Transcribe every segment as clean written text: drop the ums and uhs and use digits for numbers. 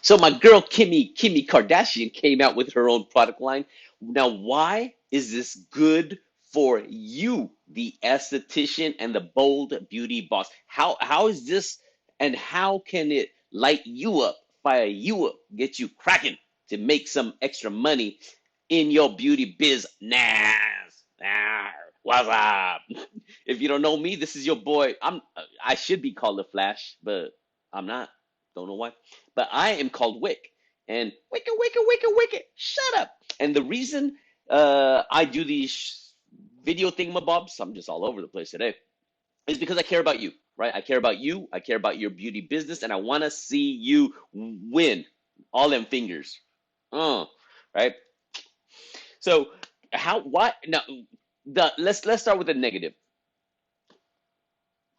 So my girl Kimmy Kardashian came out with her own product line. Now, why is this good for you, the esthetician and the bold beauty boss? How is this, and how can it light you up, fire you up, get you cracking to make some extra money in your beauty business? Ah, what's up? If you don't know me, this is your boy. I should be called the Flash, but I'm not. Don't know why. But I am called Wick. And Wicked, Wicked, Wicked, Wicked, shut up. And the reason I do these video thingamabobs, I'm just all over the place today, is because I care about you, right? I care about you. I care about your beauty business, and I want to see you win. All them fingers. Right? So why now let's start with the negative.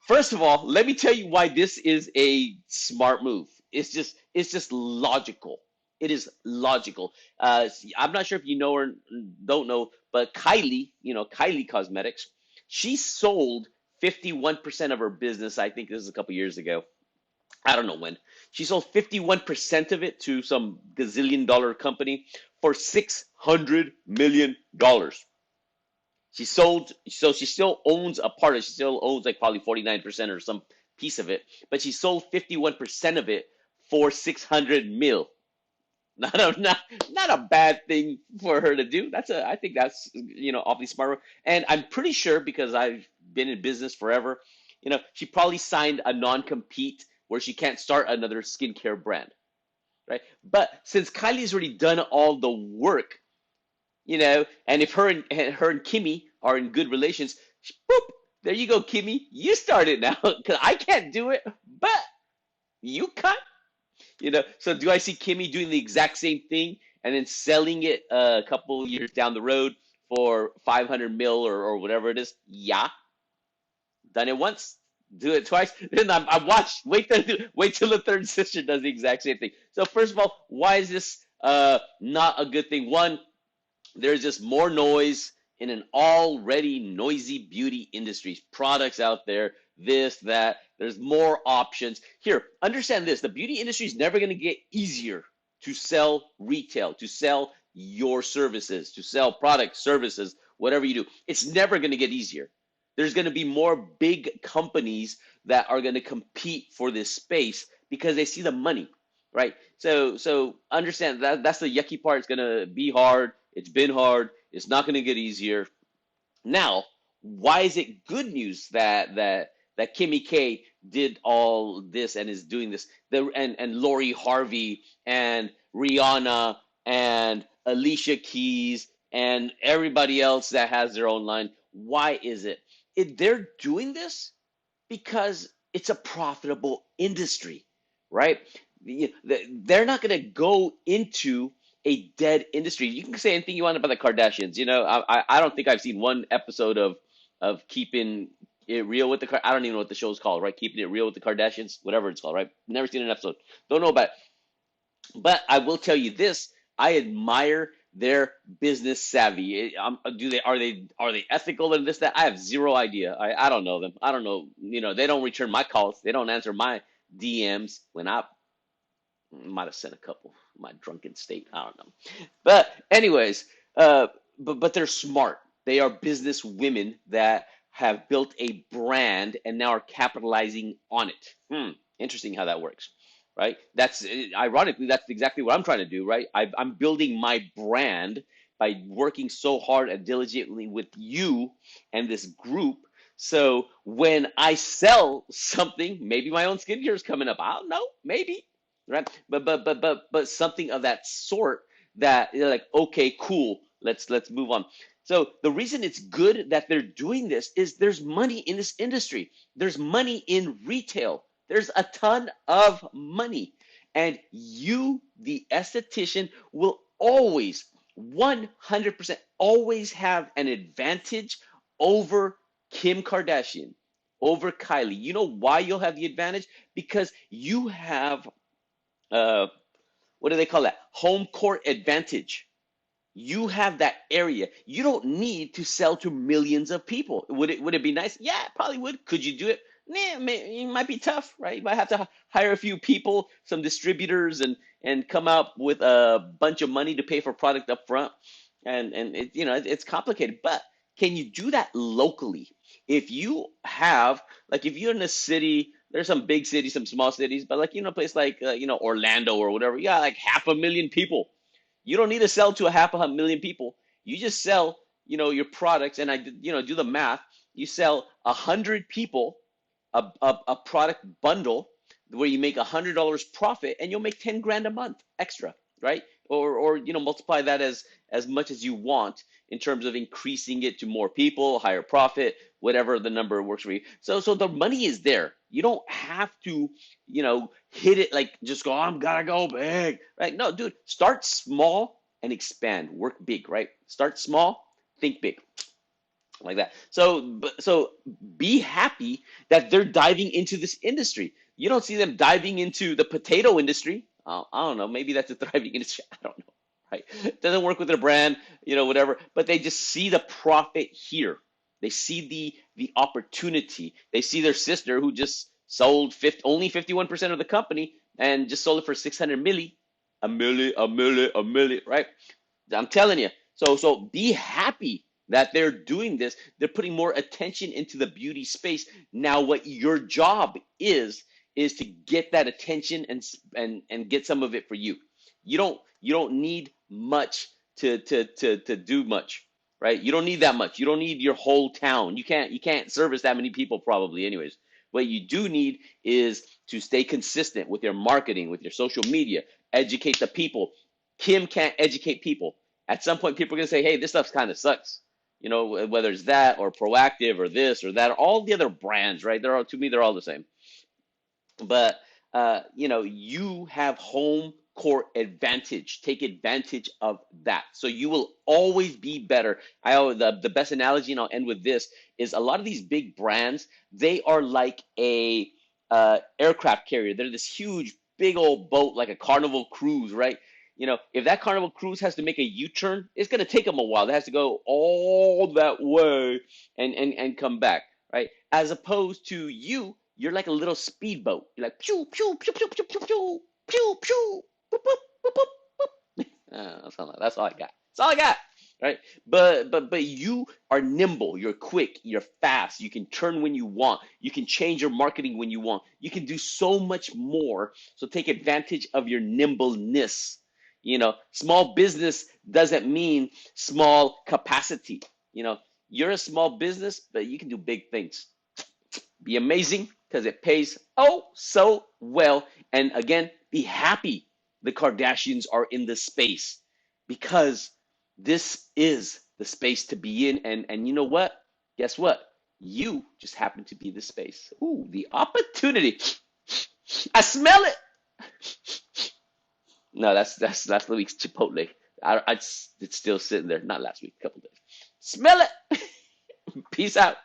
First of all, let me tell you why this is a smart move. It's just logical. It is logical. I'm not sure if you know or don't know, but Kylie, Kylie Cosmetics, she sold 51% of her business. I think this is a couple years ago. I don't know when. She sold 51% of it to some gazillion dollar company for $600 million. So she still owns a part of it. She still owns like probably 49% or some piece of it, but she sold 51% of it for 600 mil. Not a bad thing for her to do. I think that's awfully smart. And I'm pretty sure, because I've been in business forever, she probably signed a non-compete where she can't start another skincare brand, right? But since Kylie's already done all the work, and if her and Kimmy are in good relations, boop, there you go, Kimmy, you start it now, because I can't do it, but you can. So do I see Kimmy doing the exact same thing and then selling it a couple years down the road for 500 mil or whatever it is? Yeah, done it once, do it twice. Then I watched. Wait till the third sister does the exact same thing. So first of all, why is this not a good thing? One, there's just more noise in an already noisy beauty industry. Products out there, this, that. There's more options. Here, understand this. The beauty industry is never going to get easier to sell retail, to sell your services, to sell products, services, whatever you do. It's never going to get easier. There's going to be more big companies that are going to compete for this space because they see the money, right? So understand that that's the yucky part. It's going to be hard. It's been hard. It's not going to get easier. Now, why is it good news that Kimmy K did all this and is doing this? And Lori Harvey and Rihanna and Alicia Keys and everybody else that has their own line. Why is it? They're doing this because it's a profitable industry, right? They're not going to go into a dead industry. You can say anything you want about the Kardashians. I don't think I've seen one episode of Keeping It Real with the I don't even know what the show's called, right? Keeping It Real with the Kardashians, whatever it's called, right? Never seen an episode. Don't know about it. But I will tell you this: I admire their business savvy. Are they ethical and this that? I have zero idea. I don't know them. I don't know. They don't return my calls. They don't answer my DMs when I might have sent a couple. My drunken state. I don't know. But anyways, but they're smart. They are business women that have built a brand and now are capitalizing on it. Interesting how that works, right? That's ironically, that's exactly what I'm trying to do, right? I'm building my brand by working so hard and diligently with you and this group. So when I sell something, maybe my own skincare is coming up. I don't know, maybe, right? But something of that sort that you're like, okay, cool, let's move on. So the reason it's good that they're doing this is there's money in this industry. There's money in retail. There's a ton of money. And you, the esthetician, will always, 100%, always have an advantage over Kim Kardashian, over Kylie. You know why you'll have the advantage? Because you have, uh, what do they call that? Home court advantage. You have that area. You don't need to sell to millions of people. Would it be nice? Yeah, it probably would. Could you do it? it might be tough, right? You might have to hire a few people, some distributors, and come out with a bunch of money to pay for product up front. And it's complicated, but can you do that locally? If you have, like, if you're in a city, there's some big cities, some small cities, but like, a place like, Orlando or whatever, yeah, like 500,000 people. You don't need to sell to a 500,000 people. You just sell, your products, and do the math. You sell 100 people a product bundle where you make $100 profit, and you'll make 10 grand a month extra, right? Or multiply that as much as you want in terms of increasing it to more people, higher profit, whatever the number works for you. So the money is there. You don't have to, hit it like just go, I'm gotta go big, right? No, dude, start small and expand. Work big, right? Start small, think big, like that. So be happy that they're diving into this industry. You don't see them diving into the potato industry. I don't know. Maybe that's a thriving industry. I don't know. Right? It doesn't work with their brand, whatever. But they just see the profit here. They see the opportunity. They see their sister who just sold only 51% of the company and just sold it for 600 milli, a milli, right? I'm telling you. So be happy that they're doing this. They're putting more attention into the beauty space. Now, what your job is to get that attention and get some of it for you. You don't need much to do much, right? You don't need that much. You don't need your whole town. You can't service that many people probably anyways. What you do need is to stay consistent with your marketing, with your social media, educate the people. Kim can't educate people. At some point, people are going to say, hey, this stuff kind of sucks. Whether it's that or Proactive or this or that, or all the other brands, right? To me, they're all the same. But you have home court advantage. Take advantage of that. So you will always be better. The best analogy, and I'll end with this, is a lot of these big brands, they are like a aircraft carrier. They're this huge, big old boat, like a Carnival cruise, right? If that Carnival cruise has to make a U-turn, it's going to take them a while. It has to go all that way and come back, right? As opposed to you're like a little speedboat. You're like pew pew pew pew pew pew pew pew pew. Boop, boop, boop, boop, boop. That's all I got. That's all I got. Right? But you are nimble. You're quick. You're fast. You can turn when you want. You can change your marketing when you want. You can do so much more. So take advantage of your nimbleness. Small business doesn't mean small capacity. You're a small business, but you can do big things. Be amazing because it pays oh so well. And again, be happy the Kardashians are in this space because this is the space to be in. And you know what? Guess what? You just happen to be the space. Ooh, the opportunity. I smell it. No, that's last week's Chipotle. It's still sitting there. Not last week, a couple days. Smell it. Peace out.